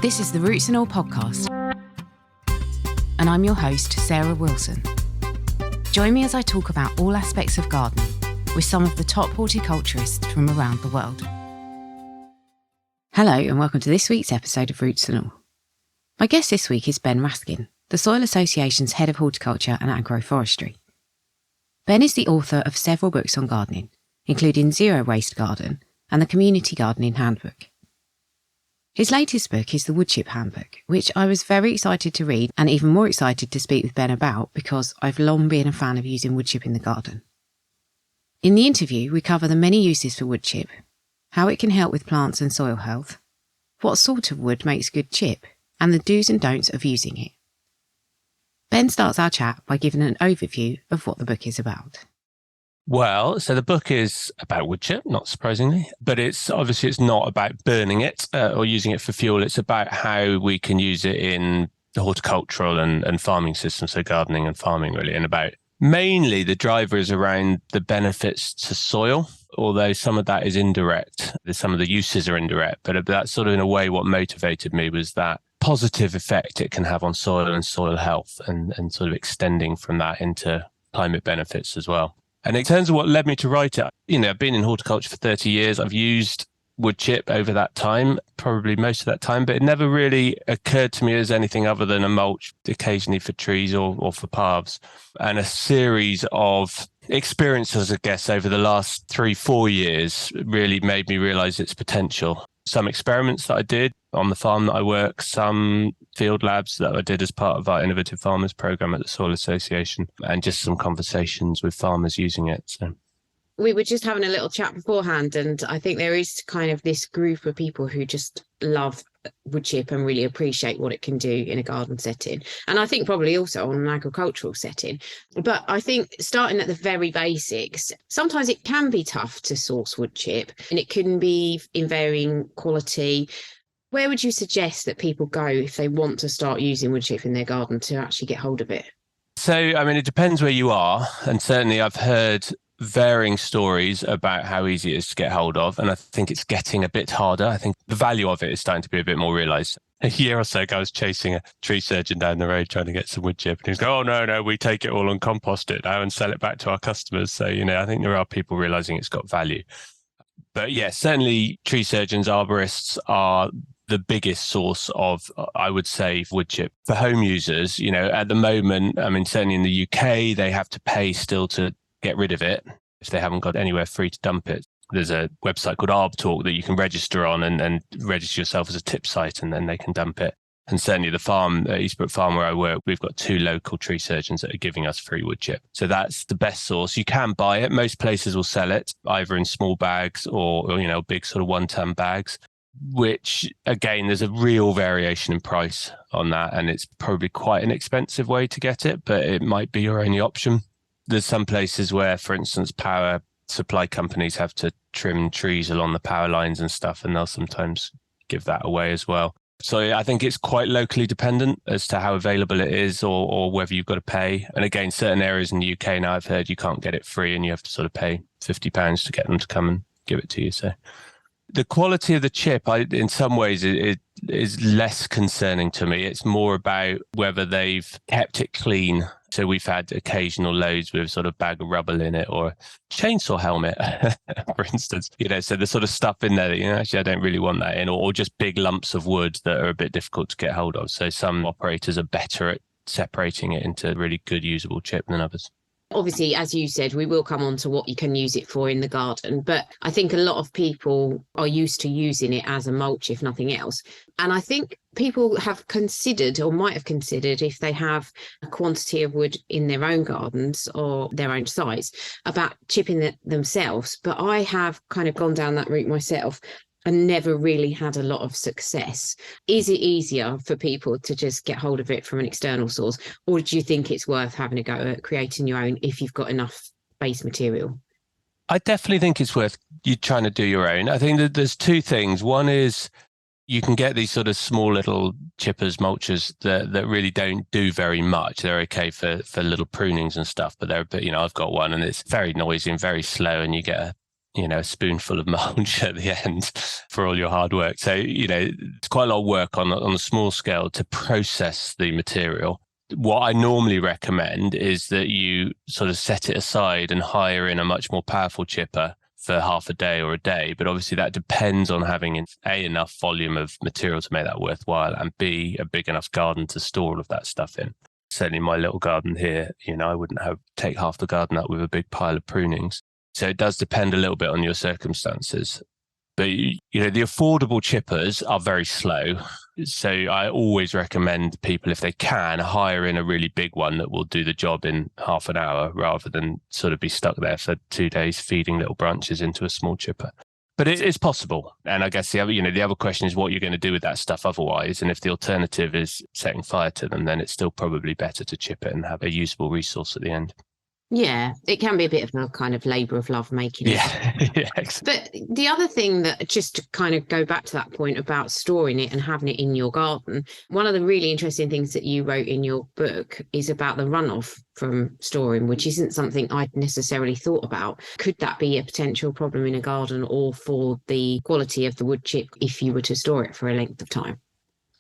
This is the Roots and All podcast, and I'm your host, Sarah Wilson. Join me as I talk about all aspects of gardening with some of the top horticulturists from around the world. Hello, and welcome to this week's episode of Roots and All. My guest this week is Ben Raskin, the Soil Association's Head of Horticulture and Agroforestry. Ben is the author of several books on gardening, including Zero Waste Garden and the Community Gardening Handbook. His latest book is the Woodchip Handbook, which I was very excited to read and even more excited to speak with Ben about because I've long been a fan of using woodchip in the garden. In the interview, we cover the many uses for woodchip, how it can help with plants and soil health, what sort of wood makes good chip, and the do's and don'ts of using it. Ben starts our chat by giving an overview of what the book is about. Well, so the book is about woodchip, not surprisingly, but it's not about burning it or using it for fuel. It's about how we can use it in the horticultural and farming system, so gardening and farming really, and about mainly the driver is around the benefits to soil, although some of that is indirect. Some of the uses are indirect, but that's sort of in a way what motivated me was that positive effect it can have on soil and soil health and sort of extending from that into climate benefits as well. And in terms of what led me to write it, I've been in horticulture for 30 years. I've used wood chip over that time, probably most of that time, but it never really occurred to me as anything other than a mulch, occasionally for trees or for paths. And a series of experiences, I guess, over the last 3-4 years really made me realize its potential. Some experiments that I did on the farm that I work, some field labs that I did as part of our Innovative Farmers program at the Soil Association, and just some conversations with farmers using it. So we were just having a little chat beforehand, and I think there is kind of this group of people who just love woodchip and really appreciate what it can do in a garden setting, and I think probably also on an agricultural setting. But I think starting at the very basics, sometimes it can be tough to source woodchip, and it can be in varying quality. Where would you suggest that people go if they want to start using woodchip in their garden to actually get hold of it? So, it depends where you are, and certainly I've heard varying stories about how easy it is to get hold of, and I think it's getting a bit harder. I think the value of it is starting to be a bit more realised. A year or so ago, I was chasing a tree surgeon down the road trying to get some wood chip, and he was going, "Oh no, we take it all and compost it now and sell it back to our customers." So I think there are people realising it's got value. But yeah, certainly tree surgeons, arborists are the biggest source of, I would say, wood chip for home users. At the moment, certainly in the UK, they have to pay still to get rid of it if they haven't got anywhere free to dump it. There's a website called ArbTalk that you can register on and register yourself as a tip site, and then they can dump it. And certainly the farm, Eastbrook Farm where I work, we've got 2 local tree surgeons that are giving us free wood chip. So that's the best source. You can buy it. Most places will sell it either in small bags or big sort of 1-ton bags, which again, there's a real variation in price on that. And it's probably quite an expensive way to get it, but it might be your only option. There's some places where, for instance, power supply companies have to trim trees along the power lines and stuff, and they'll sometimes give that away as well. So I think it's quite locally dependent as to how available it is or whether you've got to pay. And again, certain areas in the UK now, I've heard you can't get it free and you have to sort of pay £50 to get them to come and give it to you. So the quality of the chip, in some ways, it is less concerning to me. It's more about whether they've kept it clean. So we've had occasional loads with sort of bag of rubble in it or a chainsaw helmet, for instance. So the sort of stuff in there that, actually, I don't really want that in, or just big lumps of wood that are a bit difficult to get hold of. So some operators are better at separating it into really good usable chip than others. Obviously, as you said, we will come on to what you can use it for in the garden, but I think a lot of people are used to using it as a mulch, if nothing else. And I think people have considered or might have considered, if they have a quantity of wood in their own gardens or their own sites, about chipping it themselves. But I have kind of gone down that route myself and never really had a lot of success. Is it easier for people to just get hold of it from an external source, or do you think it's worth having a go at creating your own if you've got enough base material? I definitely think it's worth you trying to do your own. I think that there's 2 things. One is you can get these sort of small little chippers, mulchers that really don't do very much. They're okay for little prunings and stuff, but I've got one and it's very noisy and very slow, and you get a spoonful of mulch at the end for all your hard work. So, it's quite a lot of work on a small scale to process the material. What I normally recommend is that you sort of set it aside and hire in a much more powerful chipper for half a day or a day. But obviously that depends on having A, enough volume of material to make that worthwhile, and B, a big enough garden to store all of that stuff in. Certainly my little garden here, I wouldn't take half the garden up with a big pile of prunings. So it does depend a little bit on your circumstances. But, the affordable chippers are very slow. So I always recommend people, if they can, hire in a really big one that will do the job in half an hour rather than sort of be stuck there for 2 days feeding little branches into a small chipper. But it's possible. And I guess the other question is what you're going to do with that stuff otherwise. And if the alternative is setting fire to them, then it's still probably better to chip it and have a usable resource at the end. Yeah, it can be a bit of a kind of labour of love making it. Yeah. But the other thing that, just to kind of go back to that point about storing it and having it in your garden, one of the really interesting things that you wrote in your book is about the runoff from storing, which isn't something I'd necessarily thought about. Could that be a potential problem in a garden or for the quality of the wood chip if you were to store it for a length of time?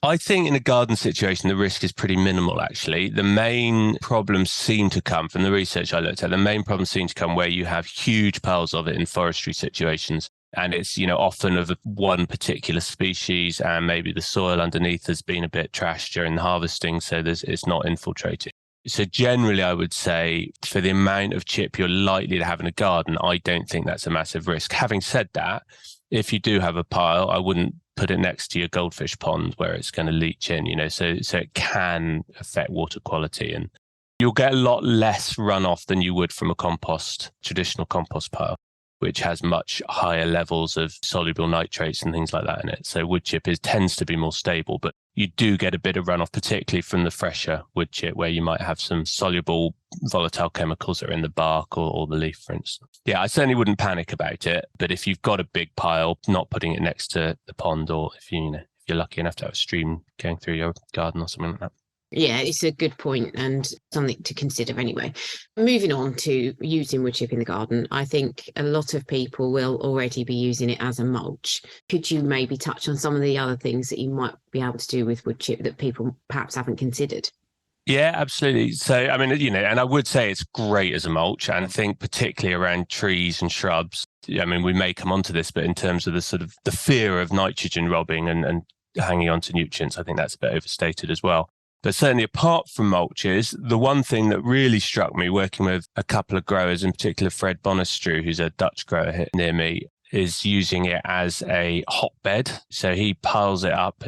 I think in a garden situation, the risk is pretty minimal, actually. The main problems seem to come from the research I looked at. The main problems seem to come where you have huge piles of it in forestry situations. And it's, often of one particular species, and maybe the soil underneath has been a bit trashed during the harvesting. So it's not infiltrated. So generally, I would say for the amount of chip you're likely to have in a garden, I don't think that's a massive risk. Having said that, if you do have a pile, I wouldn't put it next to your goldfish pond where it's going to leach in, so it can affect water quality, and you'll get a lot less runoff than you would from a traditional compost pile, which has much higher levels of soluble nitrates and things like that in it. So wood chip tends to be more stable, but you do get a bit of runoff, particularly from the fresher wood chip, where you might have some soluble volatile chemicals that are in the bark or the leaf, for instance. Yeah, I certainly wouldn't panic about it. But if you've got a big pile, not putting it next to the pond, or if you're lucky enough to have a stream going through your garden or something like that. Yeah, it's a good point and something to consider anyway. Moving on to using wood chip in the garden, I think a lot of people will already be using it as a mulch. Could you maybe touch on some of the other things that you might be able to do with wood chip that people perhaps haven't considered? Yeah, absolutely. So, and I would say it's great as a mulch. And I think particularly around trees and shrubs, we may come onto this, but in terms of the sort of the fear of nitrogen robbing and hanging on to nutrients, I think that's a bit overstated as well. But certainly apart from mulches, the one thing that really struck me working with a couple of growers, in particular Fred Bonestrew, who's a Dutch grower here near me, is using it as a hotbed. So he piles it up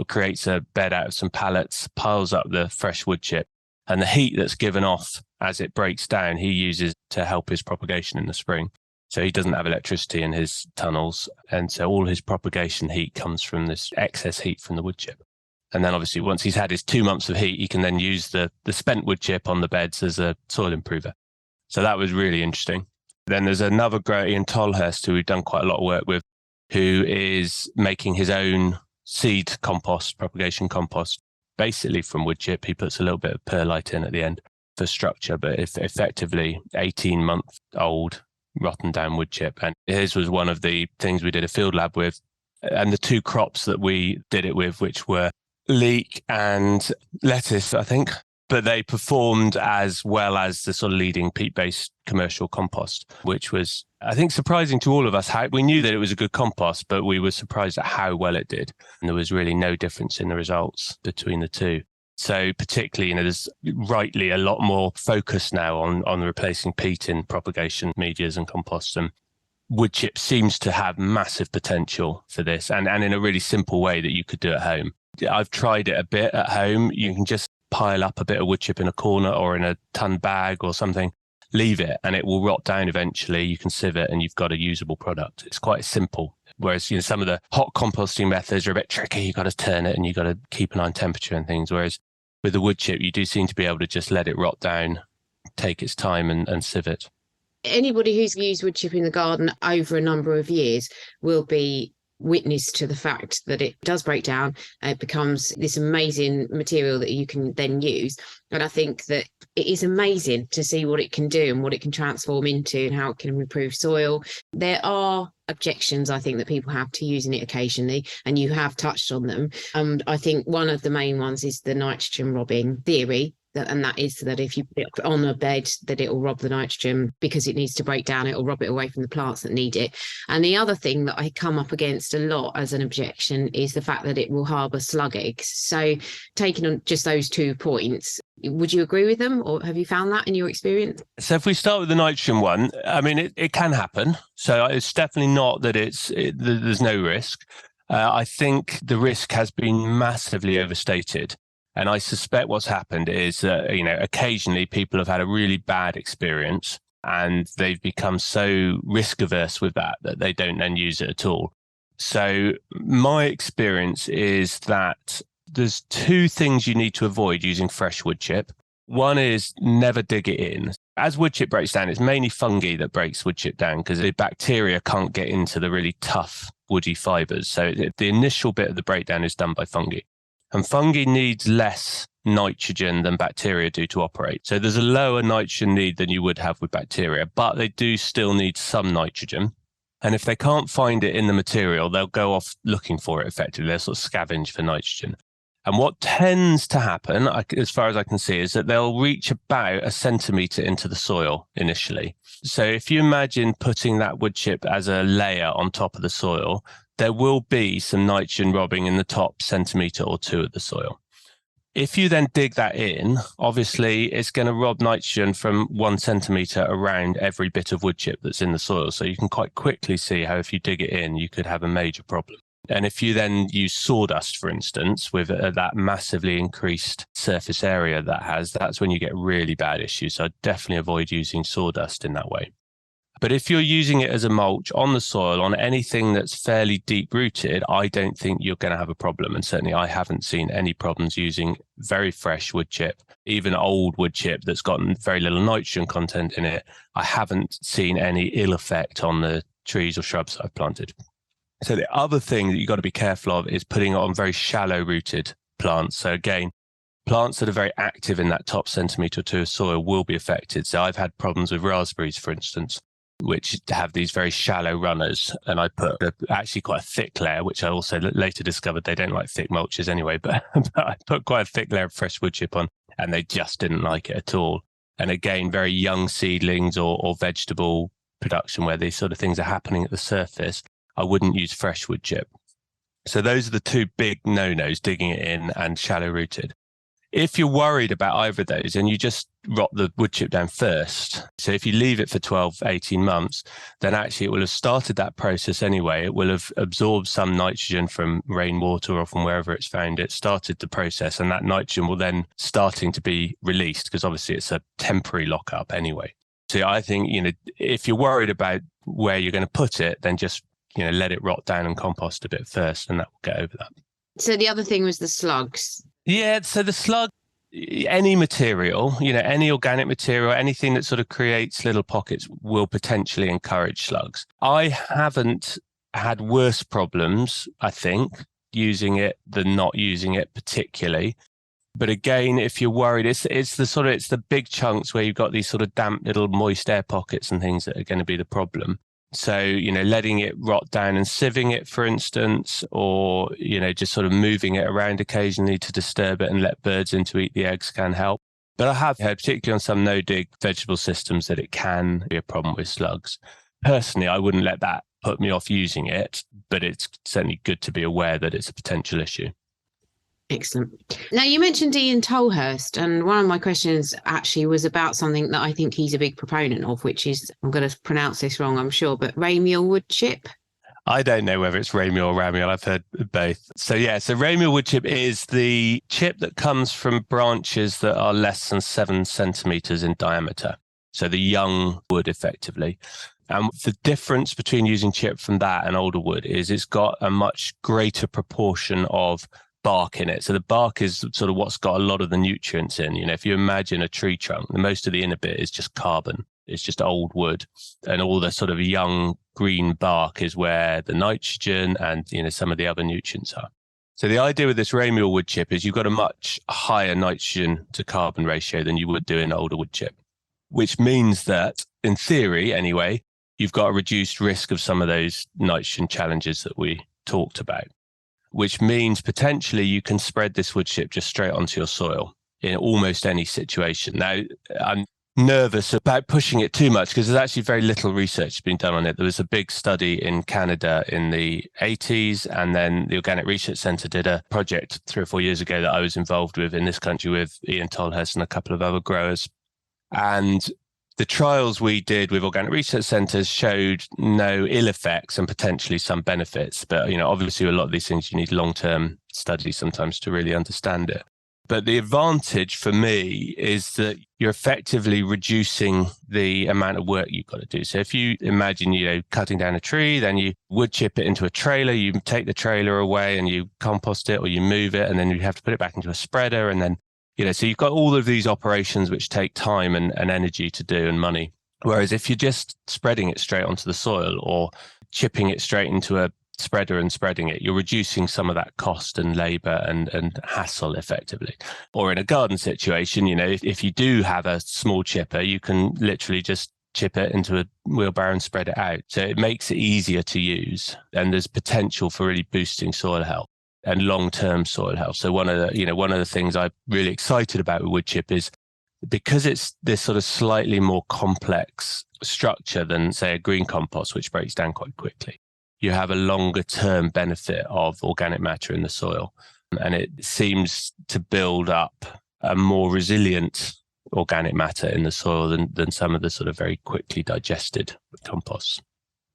creates a bed out of some pallets, piles up the fresh wood chip, and the heat that's given off as it breaks down, he uses to help his propagation in the spring. So he doesn't have electricity in his tunnels. And so all his propagation heat comes from this excess heat from the wood chip. And then obviously once he's had his 2 months of heat, he can then use the spent wood chip on the beds as a soil improver. So that was really interesting. Then there's another grower, Ian Tolhurst, who we've done quite a lot of work with, who is making his own seed compost, propagation compost, basically from wood chip. He puts a little bit of perlite in at the end for structure, but effectively 18-month-old rotten down wood chip. And his was one of the things we did a field lab with. And the 2 crops that we did it with, which were leek and lettuce, I think, but they performed as well as the sort of leading peat-based commercial compost, which was, I think, surprising to all of us. We knew that it was a good compost, but we were surprised at how well it did. And there was really no difference in the results between the two. So particularly, there's rightly a lot more focus now on replacing peat in propagation medias and composts. And wood chip seems to have massive potential for this, and in a really simple way that you could do at home. I've tried it a bit at home. You can just pile up a bit of wood chip in a corner or in a ton bag or something, leave it, and it will rot down eventually. You can sieve it and you've got a usable product. It's quite simple. Whereas, some of the hot composting methods are a bit tricky. You've got to turn it and you've got to keep an eye on temperature and things. Whereas with the wood chip, you do seem to be able to just let it rot down, take its time and sieve it. Anybody who's used wood chip in the garden over a number of years will be witness to the fact that it does break down. It becomes this amazing material that you can then use. And I think that it is amazing to see what it can do and what it can transform into and how it can improve soil. There are objections, I think, that people have to using it occasionally, and you have touched on them. I think one of the main ones is the nitrogen robbing theory. And that is that if you put it on a bed, that it will rob the nitrogen because it needs to break down. It will rob it away from the plants that need it. And the other thing that I come up against a lot as an objection is the fact that it will harbour slug eggs. So taking on just those 2 points, would you agree with them, or have you found that in your experience? So if we start with the nitrogen one, I mean, it can happen. So it's definitely not that there's no risk. I think the risk has been massively overstated. And I suspect what's happened is that, occasionally people have had a really bad experience and they've become so risk averse with that they don't then use it at all. So my experience is that there's 2 things you need to avoid using fresh wood chip. One is never dig it in. As wood chip breaks down, it's mainly fungi that breaks wood chip down because the bacteria can't get into the really tough woody fibers. So the initial bit of the breakdown is done by fungi. And fungi needs less nitrogen than bacteria do to operate. So there's a lower nitrogen need than you would have with bacteria, but they do still need some nitrogen. And if they can't find it in the material, they'll go off looking for it effectively. They'll sort of scavenge for nitrogen. And what tends to happen, as far as I can see, is that they'll reach about 1 centimetre into the soil initially. So if you imagine putting that wood chip as a layer on top of the soil, there will be some nitrogen robbing in the top centimetre or 2 of the soil. If you then dig that in, obviously it's going to rob nitrogen from 1 centimetre around every bit of wood chip that's in the soil. So you can quite quickly see how if you dig it in, you could have a major problem. And if you then use sawdust, for instance, with that massively increased surface area that's when you get really bad issues. So I'd definitely avoid using sawdust in that way. But if you're using it as a mulch on the soil, on anything that's fairly deep rooted, I don't think you're going to have a problem. And certainly I haven't seen any problems using very fresh wood chip, even old wood chip that's got very little nitrogen content in it. I haven't seen any ill effect on the trees or shrubs that I've planted. So the other thing that you've got to be careful of is putting it on very shallow rooted plants. So again, plants that are very active in that top centimetre or 2 of soil will be affected. So I've had problems with raspberries, for instance, which have these very shallow runners. And I put actually quite a thick layer, which I also later discovered they don't like thick mulches anyway, but I put quite a thick layer of fresh wood chip on and they just didn't like it at all. And again, very young seedlings or vegetable production where these sort of things are happening at the surface, I wouldn't use fresh wood chip. So those are the 2 big no-nos, digging it in and shallow rooted. If you're worried about either of those, and you just rot the wood chip down first, so if you leave it for 12, 18 months, then actually it will have started that process anyway. It will have absorbed some nitrogen from rainwater or from wherever it's found it, started the process, and that nitrogen will then starting to be released because obviously it's a temporary lockup anyway. So I think, if you're worried about where you're going to put it, then just, let it rot down and compost a bit first, and that will get over that. So the other thing was the slugs. Yeah, so the slug, any material, any organic material, anything that sort of creates little pockets will potentially encourage slugs. I haven't had worse problems, I think, using it than not using it particularly. But again, if you're worried, it's the big chunks where you've got these sort of damp little moist air pockets and things that are going to be the problem. So, letting it rot down and sieving it, for instance, or, just sort of moving it around occasionally to disturb it and let birds in to eat the eggs can help. But I have heard, particularly on some no-dig vegetable systems, that it can be a problem with slugs. Personally, I wouldn't let that put me off using it, but it's certainly good to be aware that it's a potential issue. Excellent. Now, you mentioned Ian Tolhurst, and one of my questions actually was about something that I think he's a big proponent of, which is, I'm going to pronounce this wrong, I'm sure, but ramial wood chip. I don't know whether it's ramial or ramial. I've heard both. So ramial wood chip is the chip that comes from branches that are less than 7 centimetres in diameter. So the young wood, effectively. And the difference between using chip from that and older wood is it's got a much greater proportion of bark in it. So the bark is sort of what's got a lot of the nutrients in. If you imagine a tree trunk, most of the inner bit is just carbon. It's just old wood, and all the sort of young green bark is where the nitrogen and some of the other nutrients are. So the idea with this ramial wood chip is you've got a much higher nitrogen to carbon ratio than you would do in older wood chip, which means that in theory anyway, you've got a reduced risk of some of those nitrogen challenges that we talked about, which means potentially you can spread this wood chip just straight onto your soil in almost any situation. Now, I'm nervous about pushing it too much because there's actually very little research being done on it. There was a big study in Canada in the 80s, and then the Organic Research Centre did a project 3 or 4 years ago that I was involved with in this country with Ian Tolhurst and a couple of other growers. And the trials we did with Organic Research Centres showed no ill effects and potentially some benefits. But, obviously a lot of these things, you need long-term studies sometimes to really understand it. But the advantage for me is that you're effectively reducing the amount of work you've got to do. So if you imagine, cutting down a tree, then you wood chip it into a trailer, you take the trailer away and you compost it or you move it, and then you have to put it back into a spreader. And then, so you've got all of these operations which take time and energy to do and money. Whereas if you're just spreading it straight onto the soil or chipping it straight into a spreader and spreading it, you're reducing some of that cost and labor and hassle effectively. Or in a garden situation, if you do have a small chipper, you can literally just chip it into a wheelbarrow and spread it out. So it makes it easier to use, and there's potential for really boosting soil health and long-term soil health. So one of the things I'm really excited about with wood chip is because it's this sort of slightly more complex structure than, say, a green compost, which breaks down quite quickly. You have a longer term benefit of organic matter in the soil. And it seems to build up a more resilient organic matter in the soil than some of the sort of very quickly digested composts.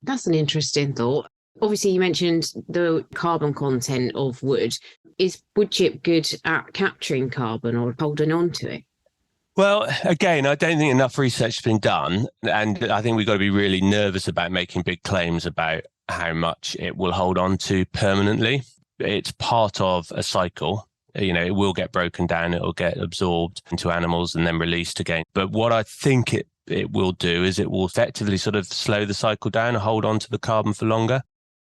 That's an interesting thought. Obviously, you mentioned the carbon content of wood. Is wood chip good at capturing carbon or holding on to it? Well, again, I don't think enough research has been done. And I think we've got to be really nervous about making big claims about how much it will hold on to permanently. It's part of a cycle. It will get broken down, it will get absorbed into animals and then released again. But what I think it will do is it will effectively sort of slow the cycle down and hold on to the carbon for longer.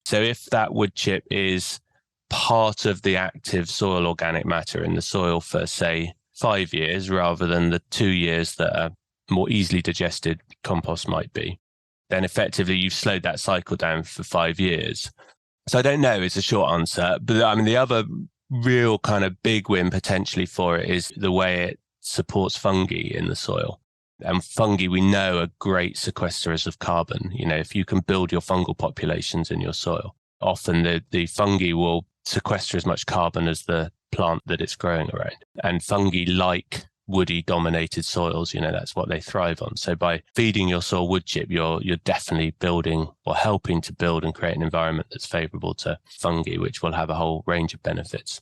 So if that wood chip is part of the active soil organic matter in the soil for, say, 5 years rather than the 2 years that a more easily digested compost might be, then effectively you've slowed that cycle down for 5 years. So I don't know is the short answer. But the other real kind of big win potentially for it is the way it supports fungi in the soil. And fungi, we know, are great sequesters of carbon. If you can build your fungal populations in your soil, often the fungi will sequester as much carbon as the plant that it's growing around. And fungi like woody dominated soils, that's what they thrive on. So by feeding your soil wood chip, you're definitely building or helping to build and create an environment that's favorable to fungi, which will have a whole range of benefits.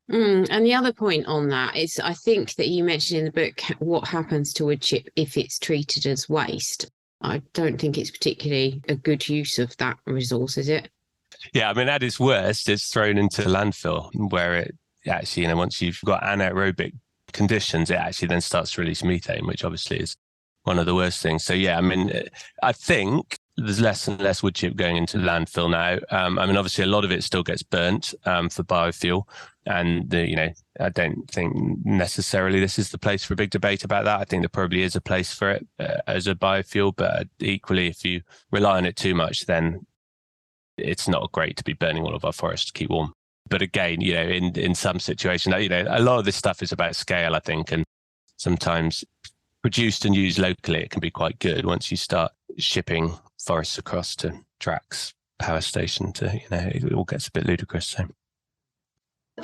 And the other point on that is, I think that you mentioned in the book what happens to wood chip if it's treated as waste. I don't think it's particularly a good use of that resource, is it? Yeah, at its worst, it's thrown into landfill where it actually, once you've got anaerobic conditions, it actually then starts to release methane, which obviously is one of the worst things. So yeah, I think there's less and less wood chip going into landfill now. Obviously a lot of it still gets burnt for biofuel, and I don't think necessarily this is the place for a big debate about that. I think there probably is a place for it as a biofuel, but equally, if you rely on it too much, then it's not great to be burning all of our forests to keep warm. But again, in some situations, a lot of this stuff is about scale, I think, and sometimes produced and used locally, it can be quite good. Once you start shipping forests across to Drax power station it all gets a bit ludicrous. So.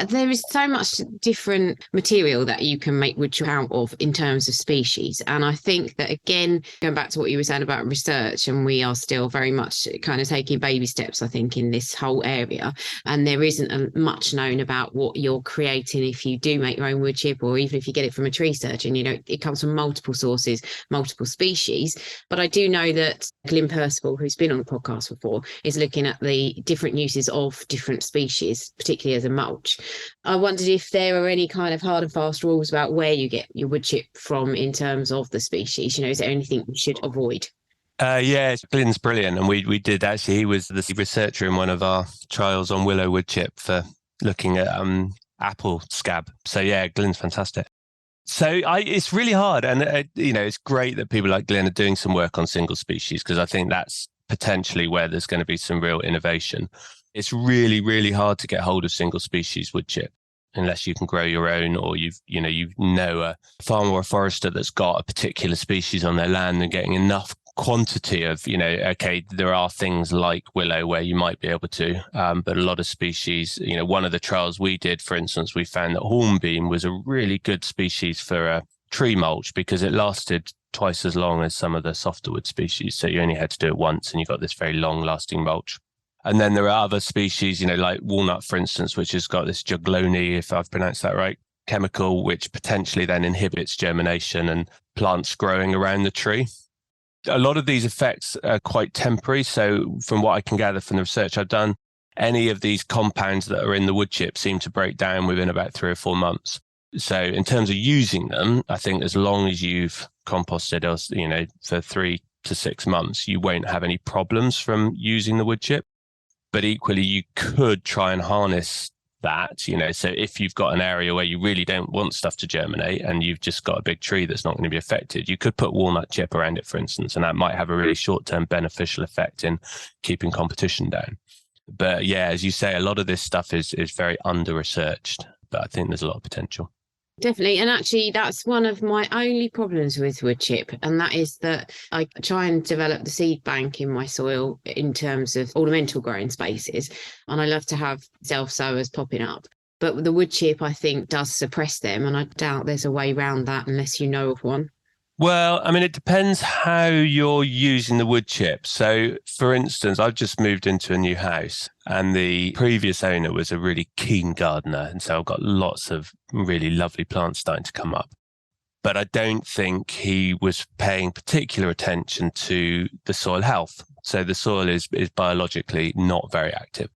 There is so much different material that you can make wood chip out of in terms of species. And I think that, again, going back to what you were saying about research, and we are still very much kind of taking baby steps, I think, in this whole area. And there isn't much known about what you're creating if you do make your own wood chip, or even if you get it from a tree surgeon. It comes from multiple sources, multiple species. But I do know that Glyn Percival, who's been on the podcast before, is looking at the different uses of different species, particularly as a mulch. I wondered if there are any kind of hard and fast rules about where you get your wood chip from in terms of the species. Is there anything we should avoid? Yeah, Glyn's brilliant. And we did actually, he was the researcher in one of our trials on willow wood chip for looking at apple scab. So yeah, Glyn's fantastic. So it's really hard. And, it's great that people like Glyn are doing some work on single species, because I think that's potentially where there's going to be some real innovation. It's really, really hard to get hold of single species wood chip unless you can grow your own, or you know a farmer or a forester that's got a particular species on their land and getting enough quantity of, okay, there are things like willow where you might be able to, but a lot of species, one of the trials we did, for instance, we found that hornbeam was a really good species for a tree mulch because it lasted twice as long as some of the softer wood species. So you only had to do it once and you got this very long lasting mulch. And then there are other species, like walnut, for instance, which has got this juglone, if I've pronounced that right, chemical, which potentially then inhibits germination and plants growing around the tree. A lot of these effects are quite temporary. So from what I can gather from the research I've done, any of these compounds that are in the wood chip seem to break down within about 3 or 4 months. So in terms of using them, I think as long as you've composted, for 3 to 6 months, you won't have any problems from using the wood chip. But equally, you could try and harness that, so if you've got an area where you really don't want stuff to germinate and you've just got a big tree that's not going to be affected, you could put walnut chip around it, for instance, and that might have a really short-term beneficial effect in keeping competition down. But yeah, as you say, a lot of this stuff is very under-researched, but I think there's a lot of potential. Definitely. And actually, that's one of my only problems with wood chip. And that is that I try and develop the seed bank in my soil in terms of ornamental growing spaces. And I love to have self-sowers popping up. But the wood chip, I think, does suppress them. And I doubt there's a way around that unless you know of one. Well, I mean, it depends how you're using the wood chip. So, for instance, I've just moved into a new house and the previous owner was a really keen gardener. And so I've got lots of really lovely plants starting to come up. But I don't think he was paying particular attention to the soil health. So the soil is biologically not very active.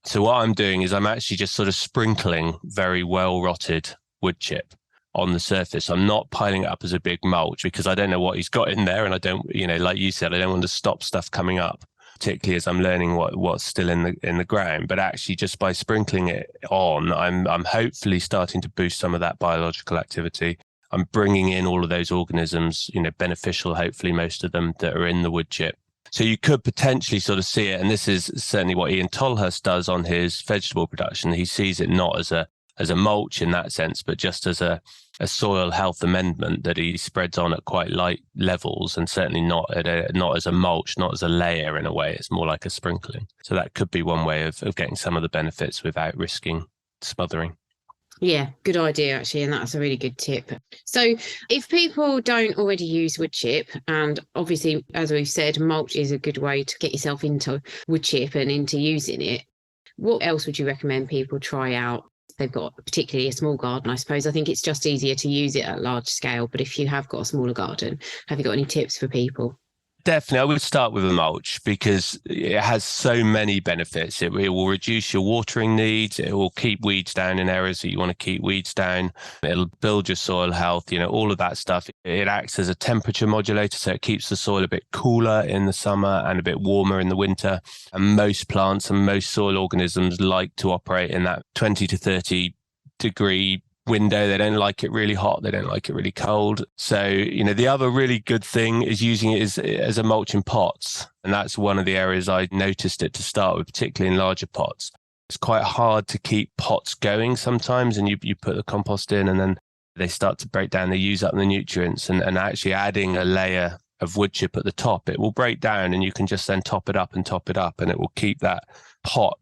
So what I'm doing is I'm actually just sort of sprinkling very well rotted wood chip on the surface. I'm not piling it up as a big mulch because I don't know what he's got in there. And I don't, like you said, I don't want to stop stuff coming up, particularly as I'm learning what's still in the ground. But actually just by sprinkling it on, I'm hopefully starting to boost some of that biological activity. I'm bringing in all of those organisms, beneficial, hopefully most of them that are in the wood chip. So you could potentially sort of see it. And this is certainly what Ian Tolhurst does on his vegetable production. He sees it not as a mulch in that sense, but just as a soil health amendment that he spreads on at quite light levels, and certainly not as a mulch, not as a layer in a way. It's more like a sprinkling. So that could be one way of getting some of the benefits without risking smothering. Yeah, good idea, actually. And that's a really good tip. So if people don't already use wood chip, and obviously, as we've said, mulch is a good way to get yourself into wood chip and into using it, what else would you recommend people try out? They've got particularly a small garden, I suppose. I think it's just easier to use it at large scale. But if you have got a smaller garden, have you got any tips for people? Definitely. I would start with a mulch because it has so many benefits. It will reduce your watering needs. It will keep weeds down in areas that you want to keep weeds down. It'll build your soil health, all of that stuff. It acts as a temperature modulator, so it keeps the soil a bit cooler in the summer and a bit warmer in the winter. And most plants and most soil organisms like to operate in that 20 to 30 degree window. They don't like it really hot. They don't like it really cold. So, the other really good thing is using it as a mulch in pots. And that's one of the areas I noticed it to start with, particularly in larger pots. It's quite hard to keep pots going sometimes. And you put the compost in and then they start to break down. They use up the nutrients and actually adding a layer of wood chip at the top, it will break down and you can just then top it up and it will keep that pot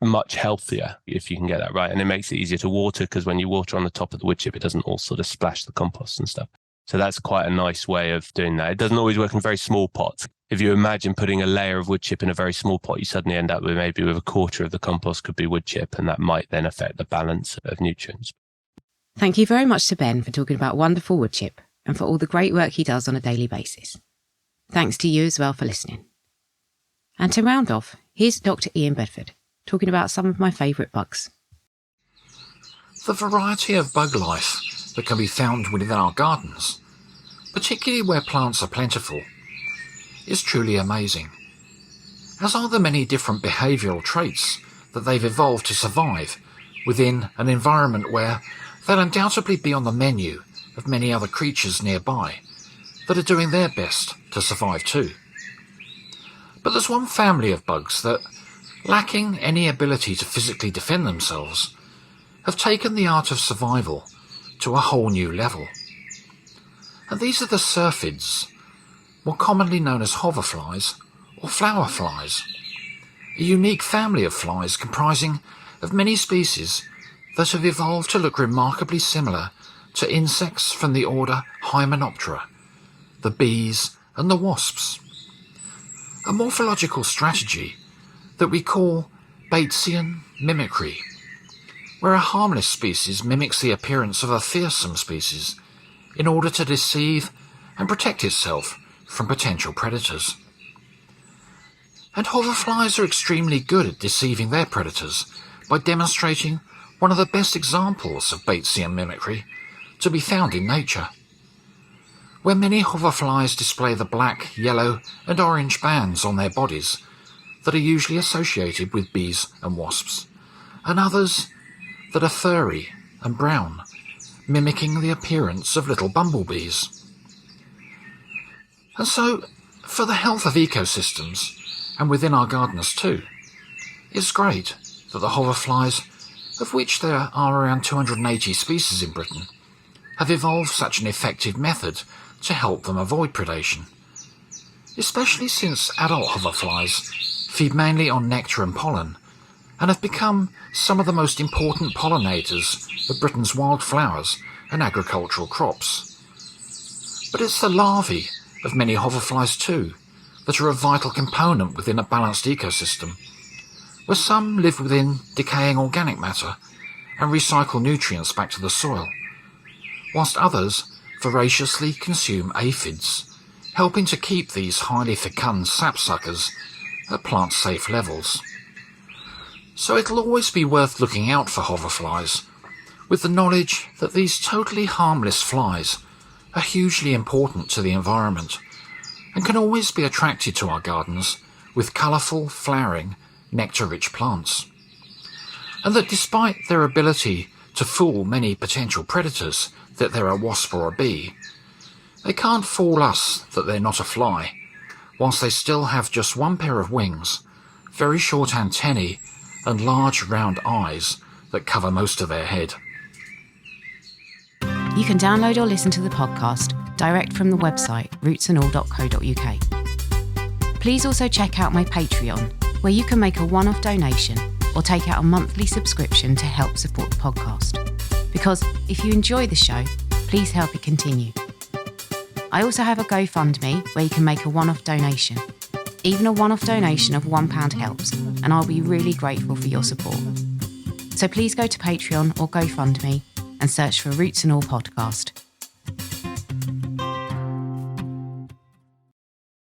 much healthier if you can get that right. And it makes it easier to water because when you water on the top of the wood chip, it doesn't all sort of splash the compost and stuff. So that's quite a nice way of doing that. It doesn't always work in very small pots. If you imagine putting a layer of wood chip in a very small pot, you suddenly end up with maybe with a quarter of the compost could be wood chip, and that might then affect the balance of nutrients. Thank you very much to Ben for talking about wonderful wood chip and for all the great work he does on a daily basis. Thanks to you as well for listening. And to round off, here's Dr. Ian Bedford talking about some of my favourite bugs. The variety of bug life that can be found within our gardens, particularly where plants are plentiful, is truly amazing, as are the many different behavioural traits that they've evolved to survive within an environment where they'll undoubtedly be on the menu of many other creatures nearby that are doing their best to survive too. But there's one family of bugs that, lacking any ability to physically defend themselves, have taken the art of survival to a whole new level. And these are the Syrphids, more commonly known as hoverflies or flower flies, a unique family of flies comprising of many species that have evolved to look remarkably similar to insects from the order Hymenoptera, the bees and the wasps. A morphological strategy that we call Batesian mimicry, where a harmless species mimics the appearance of a fearsome species in order to deceive and protect itself from potential predators. And hoverflies are extremely good at deceiving their predators by demonstrating one of the best examples of Batesian mimicry to be found in nature, where many hoverflies display the black, yellow and orange bands on their bodies that are usually associated with bees and wasps, and others that are furry and brown, mimicking the appearance of little bumblebees. And so, for the health of ecosystems, and within our gardens too, it's great that the hoverflies, of which there are around 280 species in Britain, have evolved such an effective method to help them avoid predation, especially since adult hoverflies feed mainly on nectar and pollen and have become some of the most important pollinators of Britain's wildflowers and agricultural crops. But it's the larvae of many hoverflies too that are a vital component within a balanced ecosystem, where some live within decaying organic matter and recycle nutrients back to the soil, whilst others voraciously consume aphids, helping to keep these highly fecund sapsuckers at plant-safe levels. So it'll always be worth looking out for hoverflies, with the knowledge that these totally harmless flies are hugely important to the environment and can always be attracted to our gardens with colourful, flowering, nectar-rich plants. And that despite their ability to fool many potential predators that they're a wasp or a bee, they can't fool us that they're not a fly, whilst they still have just one pair of wings, very short antennae and large round eyes that cover most of their head. You can download or listen to the podcast direct from the website rootsandall.co.uk. Please also check out my Patreon, where you can make a one-off donation or take out a monthly subscription to help support the podcast. Because if you enjoy the show, please help it continue. I also have a GoFundMe where you can make a one-off donation. Even a one-off donation of £1 helps, and I'll be really grateful for your support. So please go to Patreon or GoFundMe and search for Roots and All Podcast.